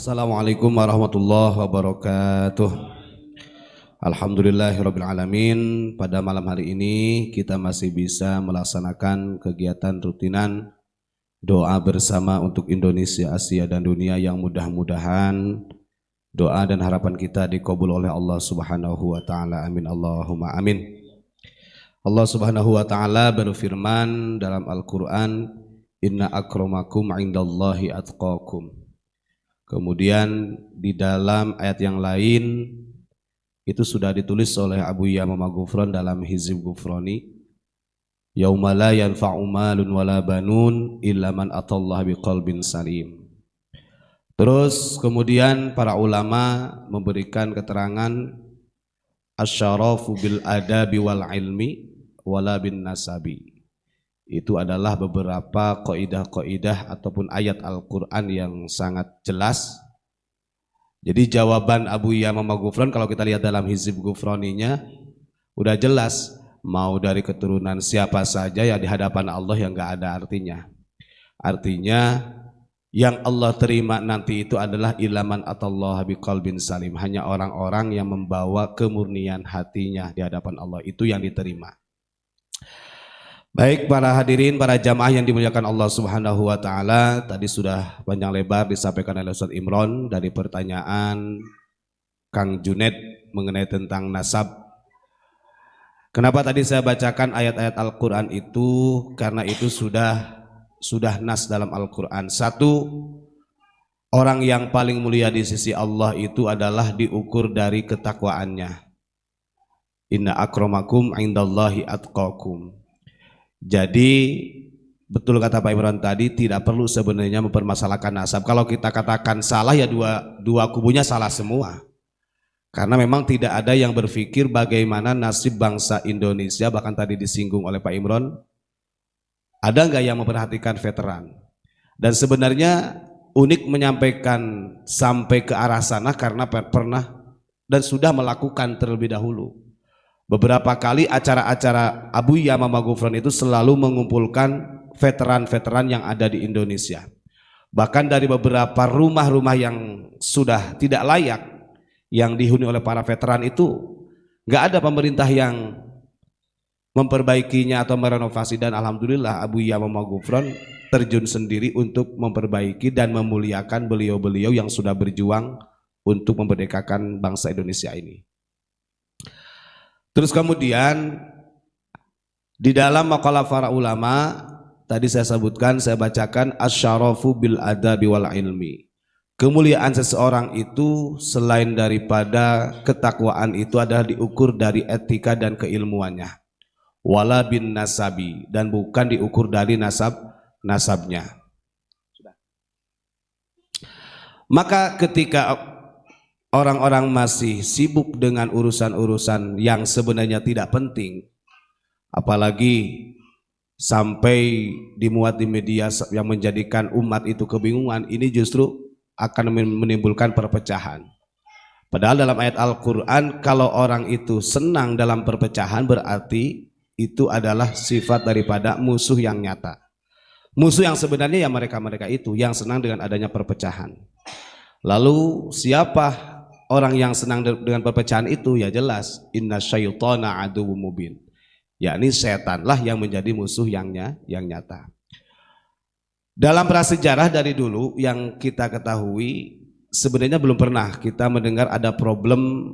Assalamualaikum warahmatullahi wabarakatuh. Alhamdulillahirabbil alamin. Pada malam hari ini kita masih bisa melaksanakan kegiatan rutinan doa bersama untuk Indonesia, Asia dan dunia yang mudah-mudahan doa dan harapan kita dikabul oleh Allah Subhanahu wa taala. Amin Allahumma amin. Allah Subhanahu wa taala berfirman dalam Al-Qur'an, "Inna akramakum 'indallahi atqakum." Kemudian di dalam ayat yang lain itu sudah ditulis oleh Abu Yamamah Ghufran dalam Hizib Ghufrani, yauma la yanfa'u malun wala banun illa man atallaha biqalbin salim. Terus kemudian para ulama memberikan keterangan asyarafu bil adabi wal ilmi wala bin nasabi. Itu adalah beberapa kaidah-kaidah ataupun ayat Al-Quran yang sangat jelas. Jadi jawaban Abu Yamamah Ghufran kalau kita lihat dalam Hizib Ghufraninya udah jelas, mau dari keturunan siapa saja ya di hadapan Allah yang gak ada artinya. Artinya yang Allah terima nanti itu adalah ilaman atallaha biqalbin salim, hanya orang-orang yang membawa kemurnian hatinya di hadapan Allah, itu yang diterima. Baik para hadirin, para jamaah yang dimuliakan Allah Subhanahu wa taala, tadi sudah panjang lebar disampaikan oleh Ustaz Imron dari pertanyaan Kang Junaid mengenai tentang nasab. Kenapa tadi saya bacakan ayat-ayat Al-Qur'an itu? Karena itu sudah nas dalam Al-Qur'an. Satu, orang yang paling mulia di sisi Allah itu adalah diukur dari ketakwaannya. Inna akramakum 'indallahi atqakum. Jadi betul kata Pak Imran tadi, tidak perlu sebenarnya mempermasalahkan nasab. Kalau kita katakan salah ya dua kubunya salah semua. Karena memang tidak ada yang berpikir bagaimana nasib bangsa Indonesia, bahkan tadi disinggung oleh Pak Imran, ada nggak yang memperhatikan veteran? Dan sebenarnya unik menyampaikan sampai ke arah sana karena pernah dan sudah melakukan terlebih dahulu. Beberapa kali acara-acara Abu Yamamah Ghufran itu selalu mengumpulkan veteran-veteran yang ada di Indonesia. Bahkan dari beberapa rumah-rumah yang sudah tidak layak, yang dihuni oleh para veteran itu, nggak ada pemerintah yang memperbaikinya atau merenovasi. Dan alhamdulillah Abu Yamamah Ghufran terjun sendiri untuk memperbaiki dan memuliakan beliau-beliau yang sudah berjuang untuk memerdekakan bangsa Indonesia ini. Terus kemudian di dalam maqalah para ulama tadi saya sebutkan, saya bacakan asyarafu bil adabi wal ilmi. Kemuliaan seseorang itu selain daripada ketakwaan itu adalah diukur dari etika dan keilmuannya. Wala bin nasabi, dan bukan diukur dari nasabnya. Maka ketika orang-orang masih sibuk dengan urusan-urusan yang sebenarnya tidak penting, apalagi sampai dimuat di media yang menjadikan umat itu kebingungan, ini justru akan menimbulkan perpecahan. Padahal dalam ayat Al-Quran, kalau orang itu senang dalam perpecahan berarti itu adalah sifat daripada musuh yang nyata. Musuh yang sebenarnya ya mereka-mereka itu yang senang dengan adanya perpecahan. Lalu siapa orang yang senang dengan perpecahan itu? Ya jelas, inna syaitana aduwwum mubin, yakni setanlah yang menjadi musuh yang nyata. Dalam prasejarah dari dulu yang kita ketahui, sebenarnya belum pernah kita mendengar ada problem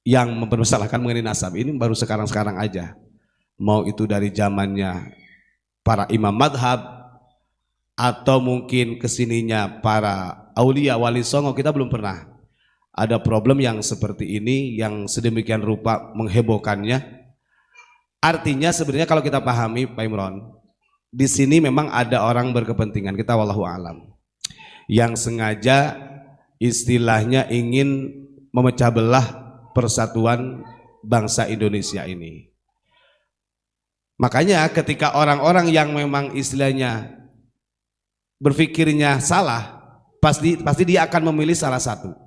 yang mempermasalahkan mengenai nasab. Ini baru sekarang-sekarang aja. Mau itu dari zamannya para imam madhab atau mungkin kesininya para aulia wali songo, kita belum pernah ada problem yang seperti ini yang sedemikian rupa menghebohkannya. Artinya sebenarnya kalau kita pahami Pak Imron, di sini memang ada orang berkepentingan, kita wallahu alam, yang sengaja istilahnya ingin memecah belah persatuan bangsa Indonesia ini. Makanya ketika orang-orang yang memang istilahnya berpikirnya salah, pasti dia akan memilih salah satu.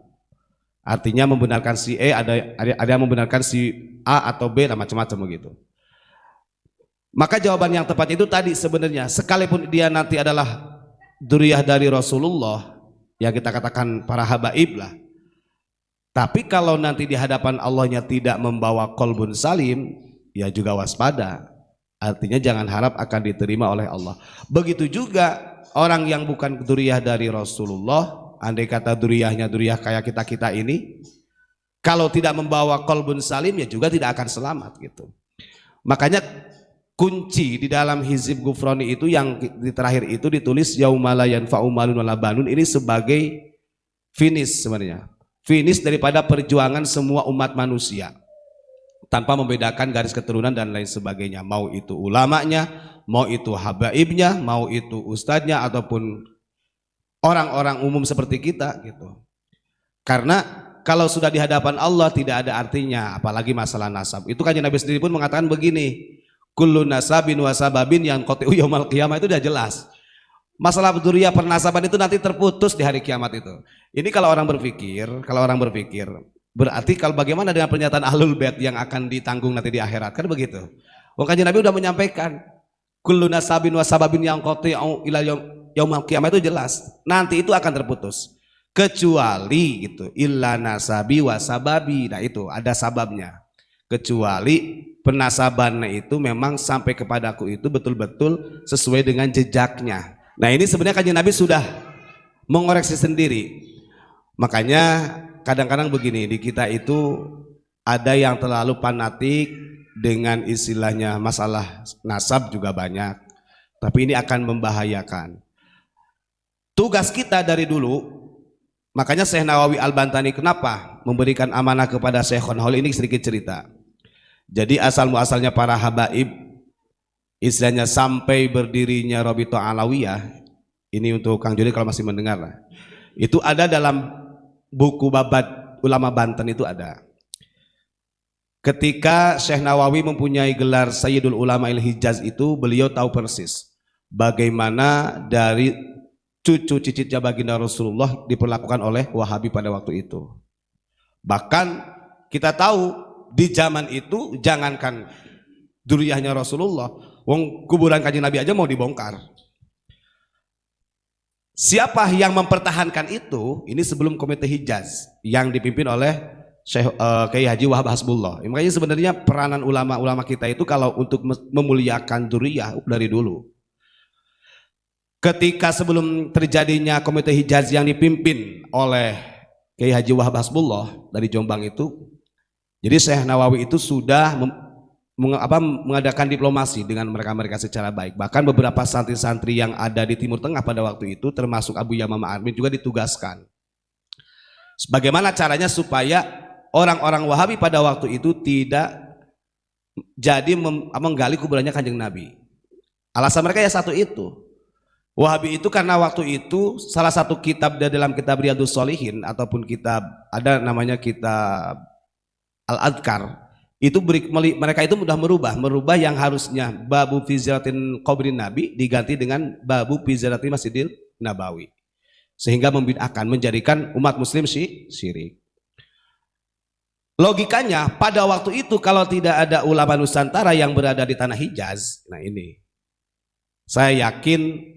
Artinya membenarkan si E, ada yang membenarkan si A atau B, dan macam-macam begitu. Maka jawaban yang tepat itu tadi sebenarnya, sekalipun dia nanti adalah dzurriyyah dari Rasulullah, yang kita katakan para habaib lah. Tapi kalau nanti di hadapan Allahnya tidak membawa qalbun salim, ya juga waspada. Artinya jangan harap akan diterima oleh Allah. Begitu juga orang yang bukan dzurriyyah dari Rasulullah, andai kata dzurriyyahnya dzurriyyah kayak kita-kita ini, kalau tidak membawa qalbun salim ya juga tidak akan selamat gitu. Makanya kunci di dalam Hizib Ghufrani itu yang di terakhir itu ditulis yauma la yanfa'u malun wala banun, ini sebagai finish sebenarnya. Finish daripada perjuangan semua umat manusia. Tanpa membedakan garis keturunan dan lain sebagainya, mau itu ulamanya, mau itu habaibnya, mau itu ustadznya ataupun orang-orang umum seperti kita gitu. Karena kalau sudah di hadapan Allah tidak ada artinya, apalagi masalah nasab. Itu Kanjeng Nabi sendiri pun mengatakan begini, kullu nasabin wa sababin yang qati'u yaumil qiyamah, itu sudah jelas. Masalah dzurriyyah pernasaban itu nanti terputus di hari kiamat itu. Ini kalau orang berpikir, berarti kalau bagaimana dengan pernyataan ahlul bait yang akan ditanggung nanti di akhirat, kan begitu. Kanjeng Nabi sudah menyampaikan kullu nasabin wa sababin yang qati'u ila yaumil qiyamah, itu jelas. Nanti itu akan terputus. Kecuali gitu, illa nasabi wa sababi. Nah itu ada sababnya. Kecuali penasabannya itu memang sampai kepadaku itu betul-betul sesuai dengan jejaknya. Nah ini sebenarnya Kanjeng Nabi sudah mengoreksi sendiri. Makanya kadang-kadang begini, di kita itu ada yang terlalu fanatik dengan istilahnya masalah nasab juga banyak. Tapi ini akan membahayakan. Tugas kita dari dulu, makanya Syekh Nawawi Al-Bantani kenapa memberikan amanah kepada Syekhul Hol, ini sedikit cerita. Jadi asal muasalnya para habaib, istilahnya sampai berdirinya Rabithah Alawiyah, ini untuk Kang Joni kalau masih mendengar lah. Itu ada dalam buku Babad Ulama Banten, itu ada. Ketika Syekh Nawawi mempunyai gelar Sayyidul Ulama Il-Hijaz itu, beliau tahu persis bagaimana dari cucu cicitnya baginda Rasulullah diperlakukan oleh Wahabi pada waktu itu. Bahkan kita tahu di zaman itu jangankan dzurriyyahnya Rasulullah, wong kuburan Kanjeng Nabi aja mau dibongkar. Siapa yang mempertahankan itu? Ini sebelum Komite Hijaz yang dipimpin oleh Syekh Kiai Haji Wahab Hasbullah. Makanya sebenarnya peranan ulama-ulama kita itu kalau untuk memuliakan dzurriyyah dari dulu. Ketika sebelum terjadinya Komite Hijaz yang dipimpin oleh Kiai Haji Wahab Hasbullah dari Jombang itu, jadi Syekh Nawawi itu sudah mengadakan diplomasi dengan mereka-mereka secara baik. Bahkan beberapa santri-santri yang ada di Timur Tengah pada waktu itu, termasuk Abu Yamamah Armin juga ditugaskan. Bagaimana caranya supaya orang-orang Wahabi pada waktu itu tidak jadi menggali kuburannya Kanjeng Nabi. Alasan mereka ya satu itu. Wahabi itu karena waktu itu salah satu kitab dalam kitab Riyadhus Shalihin ataupun kitab ada namanya kitab Al-Adhkar, itu mereka itu mudah merubah yang harusnya babu fi ziyaratin qabrin Nabi diganti dengan babu fi ziyarati Masjidil Nabawi, sehingga membid'ahkan, menjadikan umat muslim syirik. Logikanya pada waktu itu kalau tidak ada ulama Nusantara yang berada di tanah Hijaz, nah ini saya yakin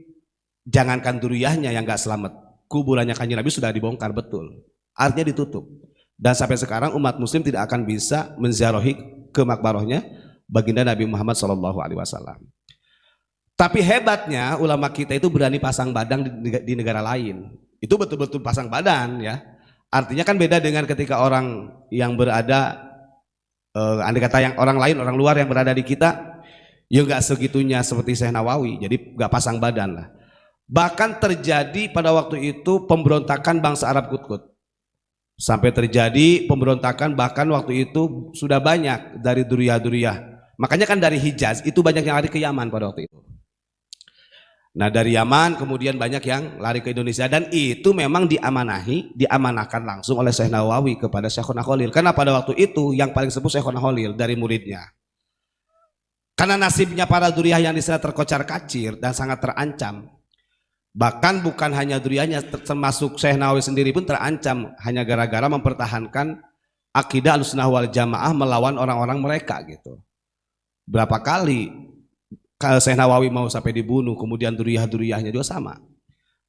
jangankan dzurriyyahnya yang gak selamat, kuburannya Kanjeng Nabi sudah dibongkar betul, artinya ditutup. Dan sampai sekarang umat muslim tidak akan bisa menziarahi ke makbarahnya baginda Nabi Muhammad SAW. Tapi hebatnya ulama kita itu berani pasang badan di negara lain. Itu betul-betul pasang badan ya. Artinya kan beda dengan ketika orang yang berada, andai kata yang orang lain, orang luar yang berada di kita, ya nggak segitunya seperti Syekh Nawawi. Jadi nggak pasang badan lah. Bahkan terjadi pada waktu itu pemberontakan bangsa Arab Kut-Kut. Sampai terjadi pemberontakan, bahkan waktu itu sudah banyak dari dzurriyyah. Makanya kan dari Hijaz itu banyak yang lari ke Yaman pada waktu itu. Nah dari Yaman kemudian banyak yang lari ke Indonesia, dan itu memang diamanahkan langsung oleh Syekh Nawawi kepada Syekhuna Khalil. Karena pada waktu itu yang paling sepuh Syekhuna Khalil dari muridnya. Karena nasibnya para dzurriyyah yang di sana terkocar kacir dan sangat terancam. Bahkan bukan hanya dzurriyyahnya, termasuk Syekh Nawawi sendiri pun terancam hanya gara-gara mempertahankan akidah Ahlussunnah wal Jamaah melawan orang-orang mereka gitu. Berapa kali kalau Syekh Nawawi mau sampai dibunuh, kemudian dzurriyyahnya juga sama.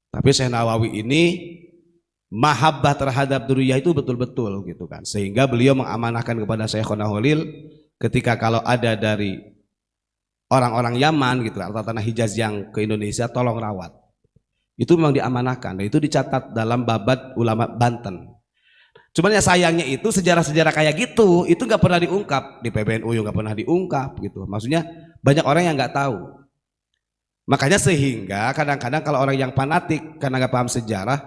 Tapi Syekh Nawawi ini mahabbah terhadap dzurriyyah itu betul-betul gitu kan. Sehingga beliau mengamanahkan kepada Syekhona Khalil ketika kalau ada dari orang-orang Yaman gitu atau tanah Hijaz yang ke Indonesia tolong rawat. Itu memang diamanahkan dan itu dicatat dalam babat ulama Banten. Cuman ya sayangnya itu sejarah-sejarah kayak gitu itu nggak pernah diungkap di PBNU, nggak pernah diungkap gitu. Maksudnya banyak orang yang nggak tahu. Makanya sehingga kadang-kadang kalau orang yang fanatik karena nggak paham sejarah,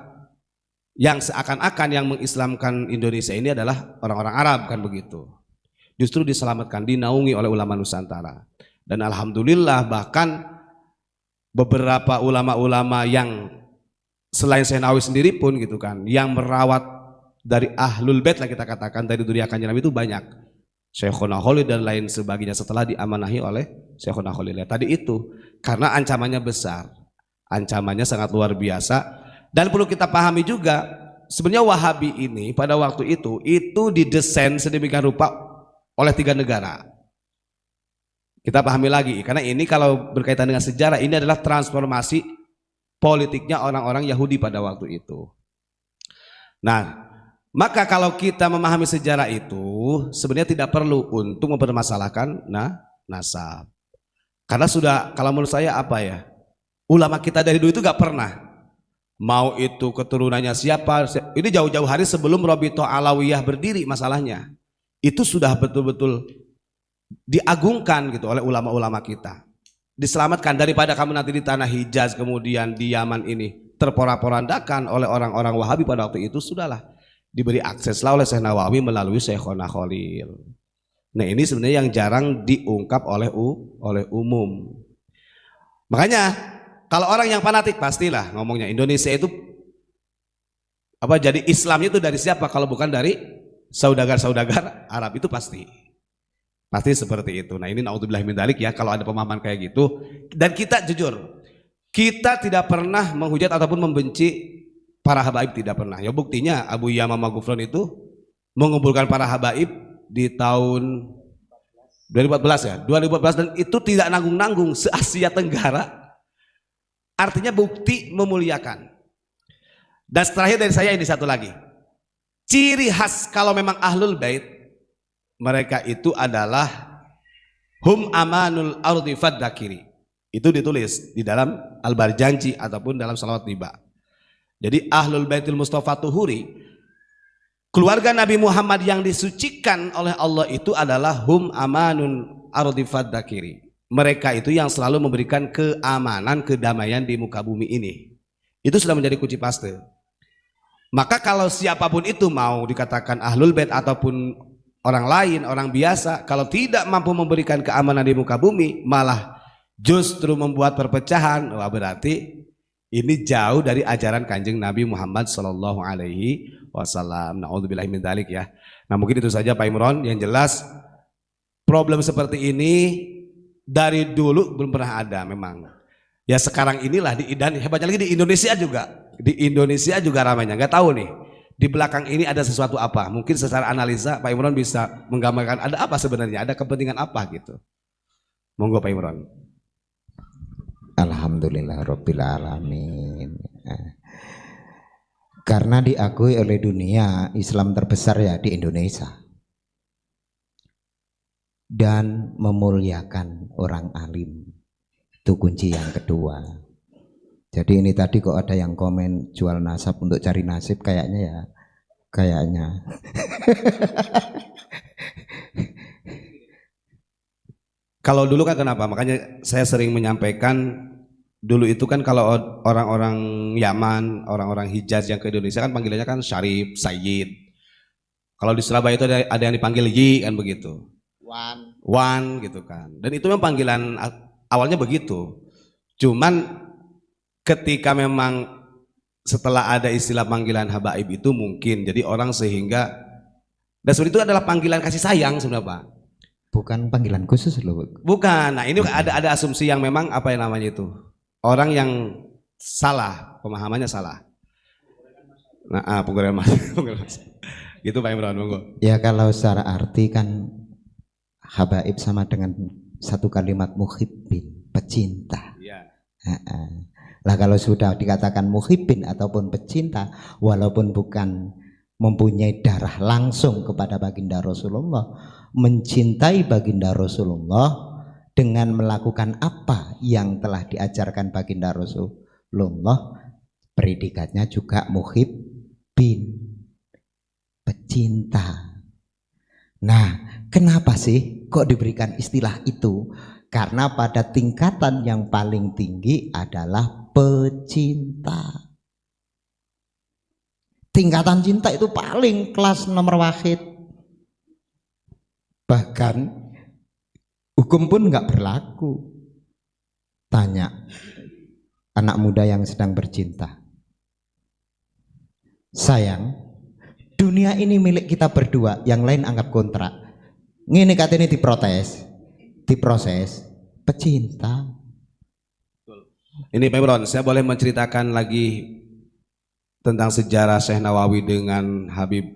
yang seakan-akan yang mengislamkan Indonesia ini adalah orang-orang Arab kan begitu. Justru diselamatkan, dinaungi oleh ulama Nusantara. Dan alhamdulillah bahkan beberapa ulama-ulama yang selain Senawi sendiri pun gitu kan, yang merawat dari Ahlul Bait lah kita katakan, dari dzurriyyah Kanjeng Nabi itu banyak. Syekhona Khalil dan lain sebagainya setelah diamanahi oleh Syekhona Khalil. Ya, tadi itu karena ancamannya besar, ancamannya sangat luar biasa. Dan perlu kita pahami juga sebenarnya Wahabi ini pada waktu itu didesain sedemikian rupa oleh 3 negara. Kita pahami lagi karena ini kalau berkaitan dengan sejarah ini adalah transformasi politiknya orang-orang Yahudi pada waktu itu. Nah, maka kalau kita memahami sejarah itu sebenarnya tidak perlu untuk mempermasalahkan nasab. Karena sudah, kalau menurut saya apa ya, ulama kita dari dulu itu gak pernah mau itu keturunannya siapa. Ini jauh-jauh hari sebelum Rabithah Alawiyah berdiri masalahnya. Itu sudah betul-betul diagungkan gitu oleh ulama-ulama kita. Diselamatkan daripada kamu nanti di tanah Hijaz kemudian di Yaman ini terporak-porandakan oleh orang-orang Wahabi pada waktu itu, sudahlah diberi akseslah oleh Syekh Nawawi melalui Syekhona Khalil. Nah ini sebenarnya yang jarang diungkap oleh umum. Makanya kalau orang yang fanatik pastilah ngomongnya Indonesia itu apa, jadi Islamnya itu dari siapa kalau bukan dari saudagar-saudagar Arab, itu pasti seperti itu. Nah ini naudzubillah min dzalik ya, kalau ada pemahaman kayak gitu. Dan kita jujur, kita tidak pernah menghujat ataupun membenci para habaib, tidak pernah. Ya buktinya Abu Yamamah Ghufran itu mengumpulkan para habaib di tahun 2014 ya, 2014, dan itu tidak nanggung-nanggung se-Asia Tenggara. Artinya bukti memuliakan. Dan terakhir dari saya ini satu lagi. Ciri khas kalau memang Ahlul Bait, mereka itu adalah hum amanul ardi faddakiri. Itu ditulis di dalam Al-Barjanji ataupun dalam Salawat Tiba. Jadi Ahlul Baitul Mustafa Tuhuri, keluarga Nabi Muhammad yang disucikan oleh Allah itu adalah hum amanun ardi faddakiri. Mereka itu yang selalu memberikan keamanan, kedamaian di muka bumi ini. Itu sudah menjadi kunci paste. Maka kalau siapapun itu mau dikatakan Ahlul Bait ataupun orang lain, orang biasa, kalau tidak mampu memberikan keamanan di muka bumi, malah justru membuat perpecahan, wah berarti ini jauh dari ajaran Kanjeng Nabi Muhammad Sallallahu Alaihi Wasallam. Naudzubillahi min dzalik ya. Nah mungkin itu saja Pak Imron. Yang jelas problem seperti ini dari dulu belum pernah ada memang. Ya sekarang inilah dan hebatnya lagi di Indonesia juga. Di Indonesia juga ramainya. Nggak tahu nih di belakang ini ada sesuatu apa. Mungkin secara analisa Pak Imron bisa menggambarkan ada apa sebenarnya, ada kepentingan apa gitu. Monggo Pak Imron. Alhamdulillah Rabbil Alamin. Karena diakui oleh dunia, Islam terbesar ya di Indonesia, dan memuliakan orang alim, itu kunci yang kedua. Jadi ini tadi kok ada yang komen jual nasab untuk cari nasib, kayaknya Kalau dulu kan kenapa? Makanya saya sering menyampaikan dulu itu kan kalau orang-orang Yaman, orang-orang Hijaz yang ke Indonesia kan panggilannya kan Syarif, Sayyid. Kalau di Surabaya itu ada yang dipanggil Yi kan begitu. Wan gitu kan. Dan itu memang panggilan awalnya begitu. Cuman ketika memang setelah ada istilah panggilan habaib itu mungkin jadi orang sehingga, dan sebenarnya itu adalah panggilan kasih sayang sebenarnya Pak. Bukan panggilan khusus loh. Bukan. Nah ini ada asumsi yang memang apa yang namanya itu, orang yang salah, pemahamannya salah. Nah penggurian mas. Gitu Pak Imran, monggo. Ya kalau secara arti kan habaib sama dengan satu kalimat muhibbin, pecinta. Ya. Lah kalau sudah dikatakan muhibbin ataupun pecinta, walaupun bukan mempunyai darah langsung kepada baginda Rasulullah, mencintai baginda Rasulullah dengan melakukan apa yang telah diajarkan baginda Rasulullah, predikatnya juga muhibbin, pecinta. Nah, kenapa sih kok diberikan istilah itu? Karena pada tingkatan yang paling tinggi adalah pecinta. Tingkatan cinta itu paling kelas nomor wahid. Bahkan hukum pun nggak berlaku. Tanya anak muda yang sedang bercinta, sayang, dunia ini milik kita berdua, yang lain anggap kontrak. Ngene katanya diproses pecinta. Ini Pak Imron, saya boleh menceritakan lagi tentang sejarah Syekh Nawawi dengan Habib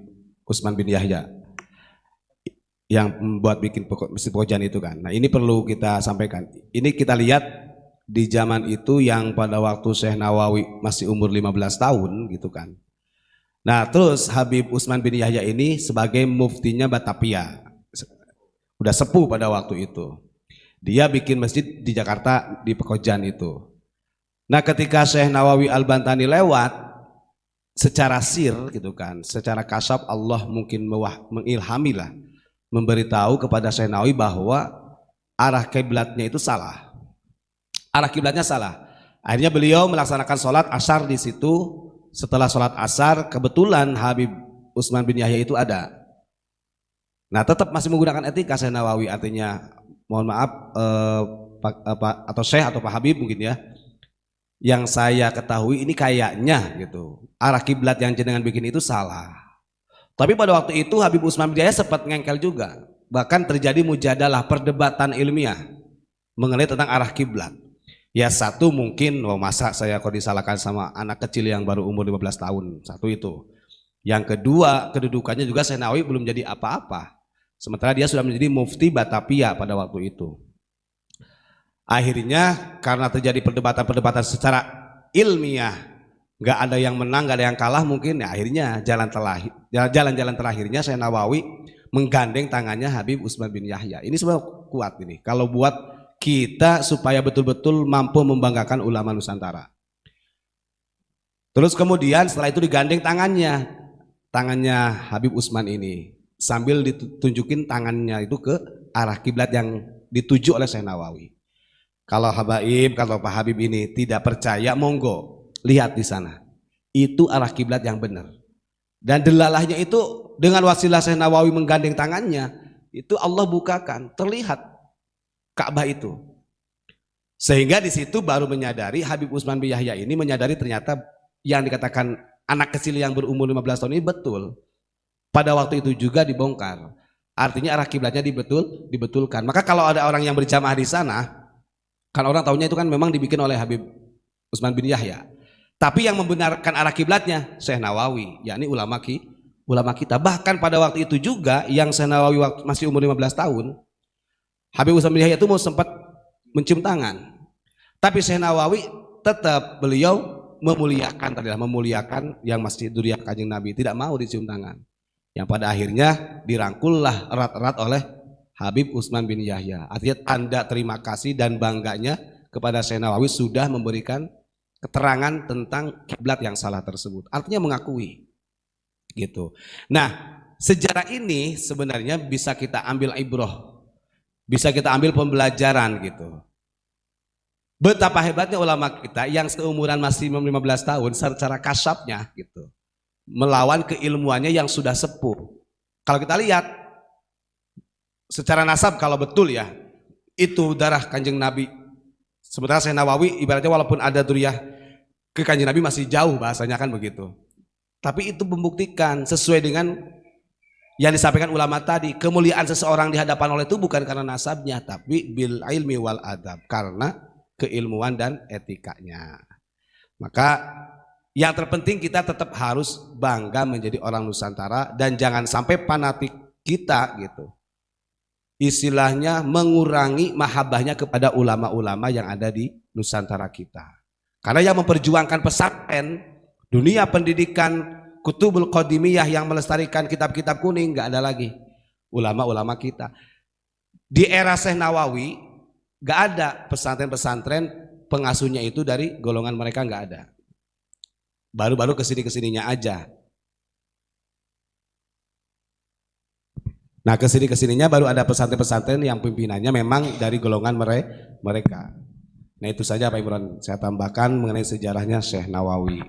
Utsman bin Yahya yang membuat bikin Masjid Pokojan itu kan. Nah ini perlu kita sampaikan. Ini kita lihat di zaman itu yang pada waktu Syekh Nawawi masih umur 15 tahun gitu kan. Nah terus Habib Utsman bin Yahya ini sebagai muftinya Batavia, udah sepuh pada waktu itu. Dia bikin masjid di Jakarta di Pekojan itu. Nah ketika Syekh Nawawi Al-Bantani lewat secara sir gitu kan, secara kasab Allah mungkin mengilhami lah, memberitahu kepada Syekh Nawawi bahwa arah kiblatnya itu salah. Arah kiblatnya salah. Akhirnya beliau melaksanakan sholat asar di situ. Setelah sholat asar kebetulan Habib Utsman bin Yahya itu ada. Nah tetap masih menggunakan etika Syekh Nawawi, artinya mohon maaf atau Syekh atau Pak Habib mungkin ya. Yang saya ketahui ini kayaknya gitu, arah kiblat yang jenengan bikin itu salah. Tapi pada waktu itu Habib Utsman bin Yahya sempat ngengkel juga. Bahkan terjadi mujadalah, perdebatan ilmiah mengenai tentang arah kiblat. Ya satu mungkin, masa saya kok disalahkan sama anak kecil yang baru umur 15 tahun. Satu itu. Yang kedua, kedudukannya juga Syekh Nawawi belum jadi apa-apa. Sementara dia sudah menjadi mufti Batavia pada waktu itu. Akhirnya karena terjadi perdebatan-perdebatan secara ilmiah, nggak ada yang menang, nggak ada yang kalah mungkin, ya akhirnya jalan-jalan terakhirnya Syekh Nawawi menggandeng tangannya Habib Utsman bin Yahya. Ini semua kuat ini. Kalau buat kita supaya betul-betul mampu membanggakan ulama Nusantara. Terus kemudian setelah itu digandeng tangannya Habib Utsman ini, sambil ditunjukin tangannya itu ke arah kiblat yang dituju oleh Syekh Nawawi. Kalau Habaib, kalau Pak Habib ini tidak percaya, monggo lihat di sana. Itu arah kiblat yang benar. Dan delalahnya itu dengan wasilah Syekh Nawawi menggandeng tangannya, itu Allah bukakan, terlihat Ka'bah itu. Sehingga di situ baru menyadari, Habib Utsman bin Yahya ini menyadari ternyata yang dikatakan anak kecil yang berumur 15 tahun ini betul. Pada waktu itu juga dibongkar. Artinya arah kiblatnya dibetulkan. Maka kalau ada orang yang berjamaah di sana, kan orang tahunya itu kan memang dibikin oleh Habib Utsman bin Yahya. Tapi yang membenarkan arah kiblatnya Syekh Nawawi, yakni ulama kita. Bahkan pada waktu itu juga yang Syekh Nawawi masih umur 15 tahun, Habib Utsman bin Yahya itu mau sempat mencium tangan. Tapi Syekh Nawawi tetap beliau memuliakan yang masih dzurriyyah Kanjeng Nabi, tidak mau dicium tangan. Yang pada akhirnya dirangkullah erat-erat oleh Habib Utsman bin Yahya. Artinya tanda terima kasih dan bangganya kepada Syekh Nawawi sudah memberikan keterangan tentang kiblat yang salah tersebut. Artinya mengakui gitu. Nah, sejarah ini sebenarnya bisa kita ambil ibrah, bisa kita ambil pembelajaran gitu. Betapa hebatnya ulama kita yang seumuran masih 15 tahun secara kasabnya gitu, melawan keilmuannya yang sudah sepuh. Kalau kita lihat secara nasab, kalau betul ya itu darah Kanjeng Nabi, sementara Syekh Nawawi ibaratnya walaupun ada dzurriyyah ke Kanjeng Nabi masih jauh, bahasanya kan begitu. Tapi itu membuktikan sesuai dengan yang disampaikan ulama tadi, kemuliaan seseorang di hadapan Allah itu bukan karena nasabnya, tapi bil ilmi wal adab, karena keilmuan dan etikanya. Maka yang terpenting kita tetap harus bangga menjadi orang Nusantara dan jangan sampai fanatik kita gitu, istilahnya mengurangi mahabbahnya kepada ulama-ulama yang ada di Nusantara kita. Karena yang memperjuangkan pesantren, dunia pendidikan, kutubul qadimiyah yang melestarikan kitab-kitab kuning nggak ada lagi. Ulama-ulama kita. Di era Syekh Nawawi nggak ada pesantren-pesantren pengasuhnya itu dari golongan mereka, nggak ada. Baru-baru kesini-kesininya aja. Nah kesini-kesininya baru ada pesantren-pesantren yang pimpinannya memang dari golongan mereka. Nah itu saja Pak Imran saya tambahkan mengenai sejarahnya Syekh Nawawi.